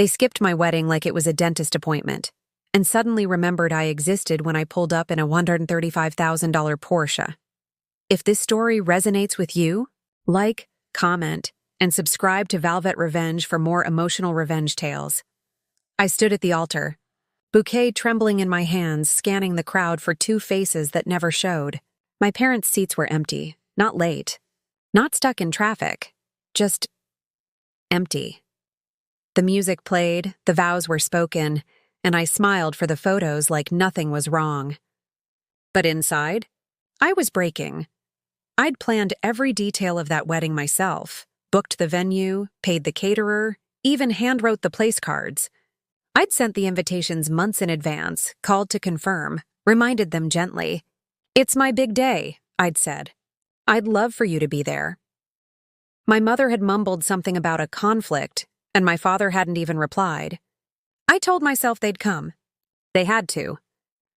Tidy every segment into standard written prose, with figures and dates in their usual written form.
They skipped my wedding like it was a dentist appointment, and suddenly remembered I existed when I pulled up in a $135,000 Porsche. If this story resonates with you, like, comment, and subscribe to Valvet Revenge for more emotional revenge tales. I stood at the altar, bouquet trembling in my hands, scanning the crowd for two faces that never showed. My parents' seats were empty, not late, not stuck in traffic, just empty. The music played, the vows were spoken, and I smiled for the photos like nothing was wrong. But inside, I was breaking. I'd planned every detail of that wedding myself, booked the venue, paid the caterer, even handwrote the place cards. I'd sent the invitations months in advance, called to confirm, reminded them gently. "It's my big day," I'd said. "I'd love for you to be there." My mother had mumbled something about a conflict, and my father hadn't even replied. I told myself they'd come. They had to.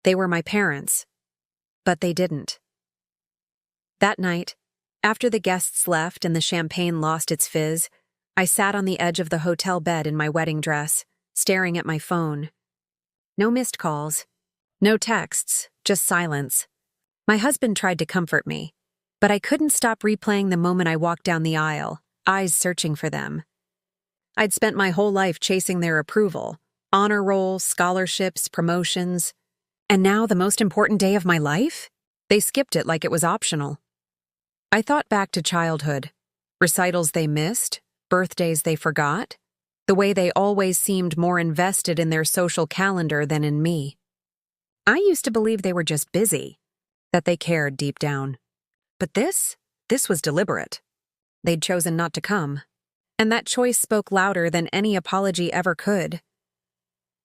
They were my parents. But they didn't. That night, after the guests left and the champagne lost its fizz, I sat on the edge of the hotel bed in my wedding dress, staring at my phone. No missed calls. No texts, just silence. My husband tried to comfort me, but I couldn't stop replaying the moment I walked down the aisle, eyes searching for them. I'd spent my whole life chasing their approval, honor roll, scholarships, promotions, and now the most important day of my life? They skipped it like it was optional. I thought back to childhood, recitals they missed, birthdays they forgot, the way they always seemed more invested in their social calendar than in me. I used to believe they were just busy, that they cared deep down. But this was deliberate. They'd chosen not to come, and that choice spoke louder than any apology ever could.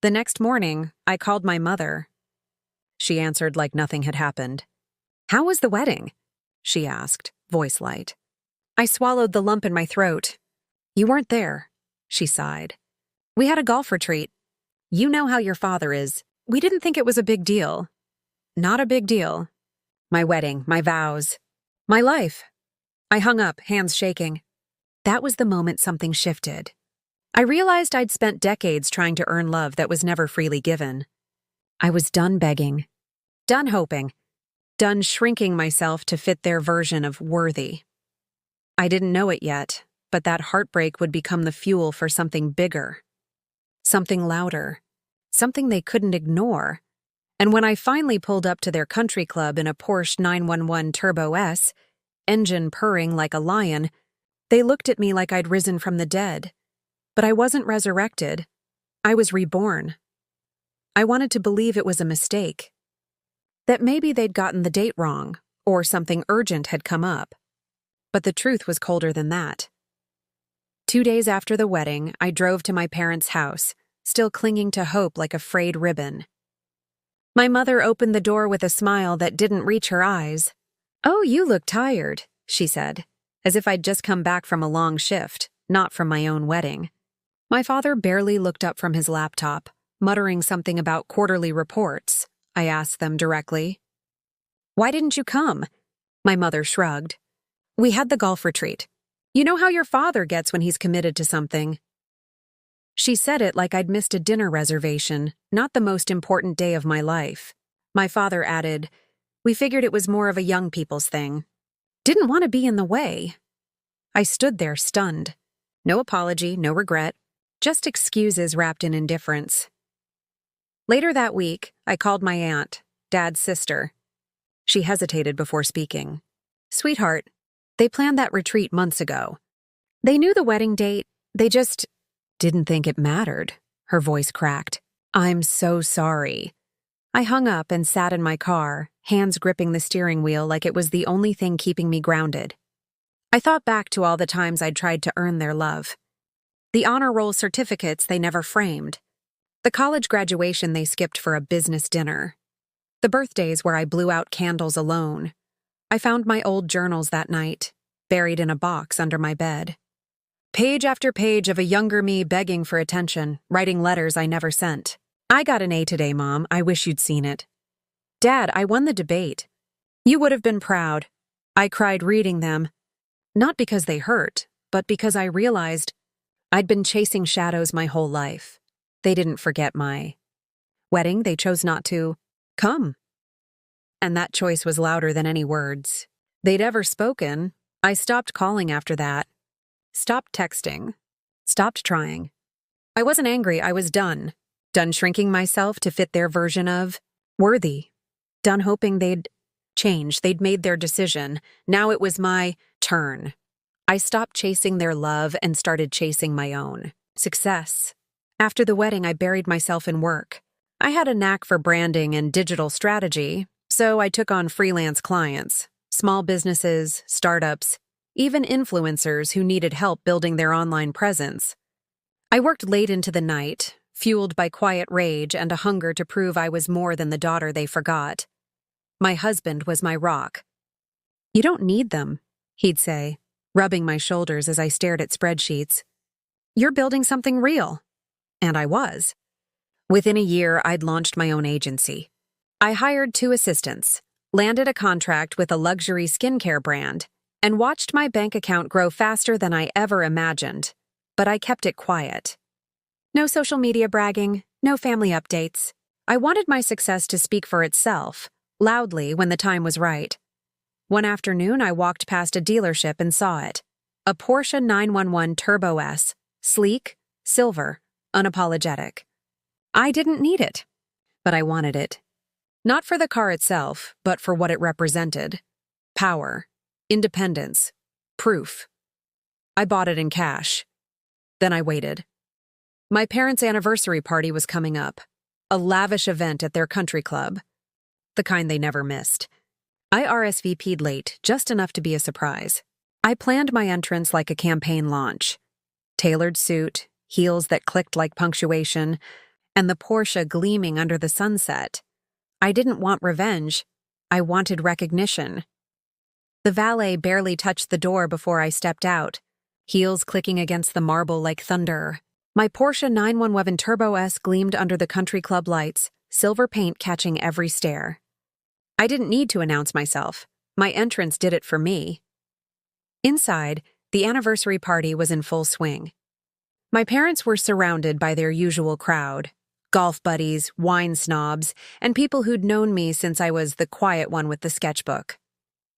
The next morning, I called my mother. She answered like nothing had happened. "How was the wedding?" she asked, voice light. I swallowed the lump in my throat. "You weren't there," she sighed. "We had a golf retreat. You know how your father is. We didn't think it was a big deal." Not a big deal. My wedding, my vows, my life. I hung up, hands shaking. That was the moment something shifted. I realized I'd spent decades trying to earn love that was never freely given. I was done begging, done hoping, done shrinking myself to fit their version of worthy. I didn't know it yet, but that heartbreak would become the fuel for something bigger, something louder, something they couldn't ignore. And when I finally pulled up to their country club in a Porsche 911 Turbo S, engine purring like a lion, they looked at me like I'd risen from the dead. But I wasn't resurrected. I was reborn. I wanted to believe it was a mistake, that maybe they'd gotten the date wrong, or something urgent had come up. But the truth was colder than that. 2 days after the wedding, I drove to my parents' house, still clinging to hope like a frayed ribbon. My mother opened the door with a smile that didn't reach her eyes. "Oh, you look tired," she said, as if I'd just come back from a long shift, not from my own wedding. My father barely looked up from his laptop, muttering something about quarterly reports. I asked them directly. "Why didn't you come?" My mother shrugged. "We had the golf retreat. You know how your father gets when he's committed to something." She said it like I'd missed a dinner reservation, not the most important day of my life. My father added, "We figured it was more of a young people's thing." Didn't want to be in the way. I stood there stunned. No apology, no regret, just excuses wrapped in indifference. Later that week, I called my aunt, Dad's sister. She hesitated before speaking. "Sweetheart, they planned that retreat months ago. They knew the wedding date, they just didn't think it mattered." Her voice cracked. "I'm so sorry." I hung up and sat in my car, hands gripping the steering wheel like it was the only thing keeping me grounded. I thought back to all the times I'd tried to earn their love. The honor roll certificates they never framed. The college graduation they skipped for a business dinner. The birthdays where I blew out candles alone. I found my old journals that night, buried in a box under my bed. Page after page of a younger me begging for attention, writing letters I never sent. "I got an A today, Mom. I wish you'd seen it." "Dad, I won the debate." "You would have been proud." I cried reading them, not because they hurt, but because I realized I'd been chasing shadows my whole life. They didn't forget my wedding, they chose not to come. And that choice was louder than any words they'd ever spoken. I stopped calling after that. Stopped texting. Stopped trying. I wasn't angry, I was done. Done shrinking myself to fit their version of worthy. Done hoping they'd change, they'd made their decision. Now it was my turn. I stopped chasing their love and started chasing my own success. After the wedding, I buried myself in work. I had a knack for branding and digital strategy, so I took on freelance clients, small businesses, startups, even influencers who needed help building their online presence. I worked late into the night, fueled by quiet rage and a hunger to prove I was more than the daughter they forgot. My husband was my rock. "You don't need them," he'd say, rubbing my shoulders as I stared at spreadsheets. "You're building something real." And I was. Within a year, I'd launched my own agency. I hired 2 assistants, landed a contract with a luxury skincare brand, and watched my bank account grow faster than I ever imagined. But I kept it quiet. No social media bragging, no family updates. I wanted my success to speak for itself, loudly when the time was right. One afternoon, I walked past a dealership and saw it. A Porsche 911 Turbo S, sleek, silver, unapologetic. I didn't need it, but I wanted it. Not for the car itself, but for what it represented. Power, independence, proof. I bought it in cash. Then I waited. My parents' anniversary party was coming up, a lavish event at their country club, the kind they never missed. I RSVP'd late, just enough to be a surprise. I planned my entrance like a campaign launch. Tailored suit, heels that clicked like punctuation, and the Porsche gleaming under the sunset. I didn't want revenge. I wanted recognition. The valet barely touched the door before I stepped out, heels clicking against the marble like thunder. My Porsche 911 Turbo S gleamed under the country club lights, silver paint catching every stare. I didn't need to announce myself. My entrance did it for me. Inside, the anniversary party was in full swing. My parents were surrounded by their usual crowd, golf buddies, wine snobs, and people who'd known me since I was the quiet one with the sketchbook.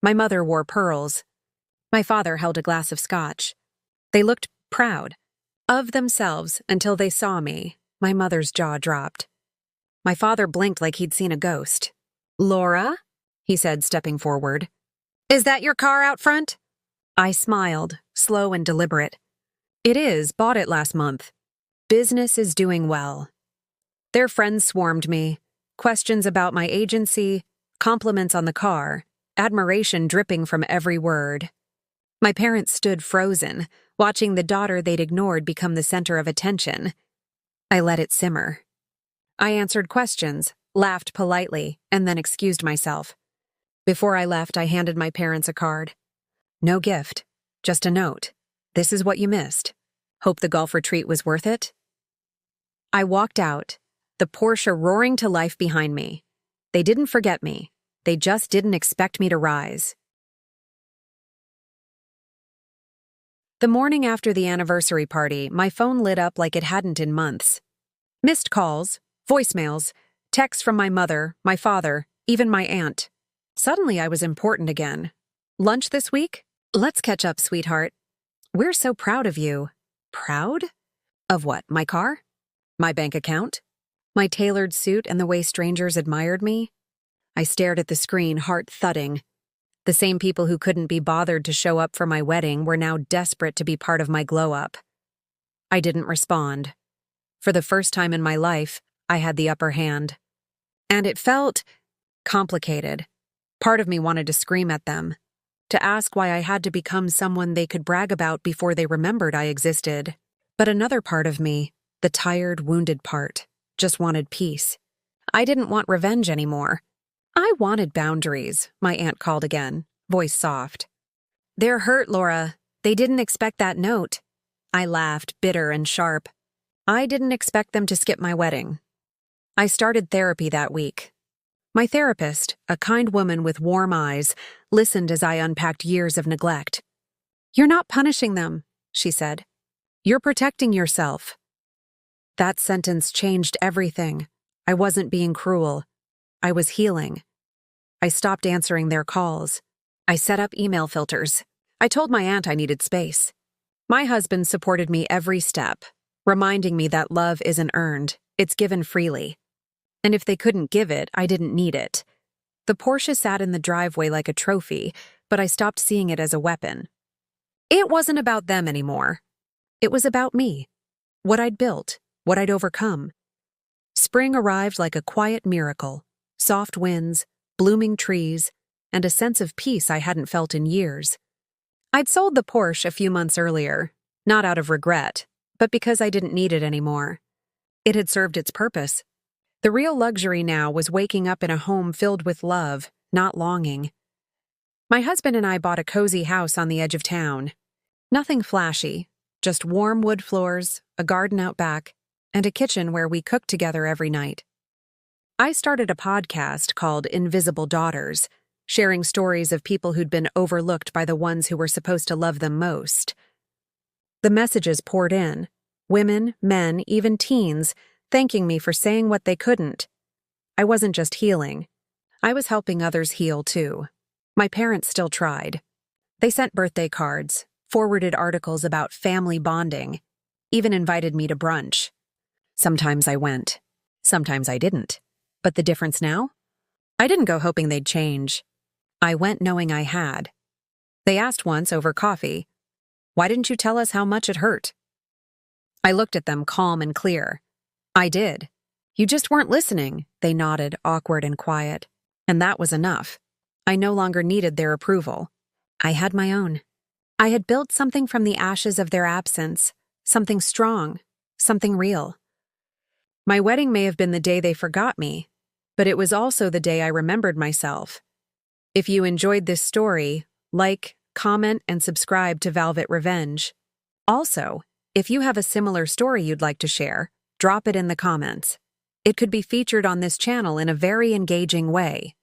My mother wore pearls. My father held a glass of scotch. They looked proud of themselves until they saw me. My mother's jaw dropped. My father blinked like he'd seen a ghost. "Laura?" he said, stepping forward. "Is that your car out front?" I smiled, slow and deliberate. "It is, bought it last month. Business is doing well." Their friends swarmed me, questions about my agency, compliments on the car, admiration dripping from every word. My parents stood frozen, watching the daughter they'd ignored become the center of attention. I let it simmer. I answered questions, laughed politely, and then excused myself. Before I left, I handed my parents a card. No gift, just a note. "This is what you missed. Hope the golf retreat was worth it." I walked out, the Porsche roaring to life behind me. They didn't forget me. They just didn't expect me to rise. The morning after the anniversary party, my phone lit up like it hadn't in months. Missed calls, voicemails, texts from my mother, my father, even my aunt. Suddenly I was important again. "Lunch this week? Let's catch up, sweetheart. We're so proud of you." Proud? Of what, my car? My bank account? My tailored suit and the way strangers admired me? I stared at the screen, heart thudding. The same people who couldn't be bothered to show up for my wedding were now desperate to be part of my glow-up. I didn't respond. For the first time in my life, I had the upper hand. And it felt complicated. Part of me wanted to scream at them, to ask why I had to become someone they could brag about before they remembered I existed. But another part of me, the tired, wounded part, just wanted peace. I didn't want revenge anymore. I wanted boundaries, my aunt called again, voice soft. "They're hurt, Laura. They didn't expect that note." I laughed, bitter and sharp. I didn't expect them to skip my wedding. I started therapy that week. My therapist, a kind woman with warm eyes, listened as I unpacked years of neglect. "You're not punishing them," she said. You're protecting yourself. That sentence changed everything. I wasn't being cruel. I was healing. I stopped answering their calls. I set up email filters. I told my aunt I needed space. My husband supported me every step, reminding me that love isn't earned, it's given freely. And if they couldn't give it, I didn't need it. The Porsche sat in the driveway like a trophy, but I stopped seeing it as a weapon. It wasn't about them anymore. It was about me. What I'd built, what I'd overcome. Spring arrived like a quiet miracle. Soft winds, blooming trees, and a sense of peace I hadn't felt in years. I'd sold the Porsche a few months earlier, not out of regret, but because I didn't need it anymore. It had served its purpose. The real luxury now was waking up in a home filled with love, not longing. My husband and I bought a cozy house on the edge of town. Nothing flashy, just warm wood floors, a garden out back, and a kitchen where we cooked together every night. I started a podcast called Invisible Daughters, sharing stories of people who'd been overlooked by the ones who were supposed to love them most. The messages poured in, women, men, even teens, thanking me for saying what they couldn't. I wasn't just healing. I was helping others heal too. My parents still tried. They sent birthday cards, forwarded articles about family bonding, even invited me to brunch. Sometimes I went. Sometimes I didn't. But the difference now? I didn't go hoping they'd change. I went knowing I had. They asked once over coffee, "Why didn't you tell us how much it hurt?" I looked at them calm and clear. "I did. You just weren't listening," they nodded, awkward and quiet. And that was enough. I no longer needed their approval. I had my own. I had built something from the ashes of their absence, something strong, something real. My wedding may have been the day they forgot me, but it was also the day I remembered myself. If you enjoyed this story, like, comment, and subscribe to Valvet Revenge. Also, if you have a similar story you'd like to share, drop it in the comments. It could be featured on this channel in a very engaging way.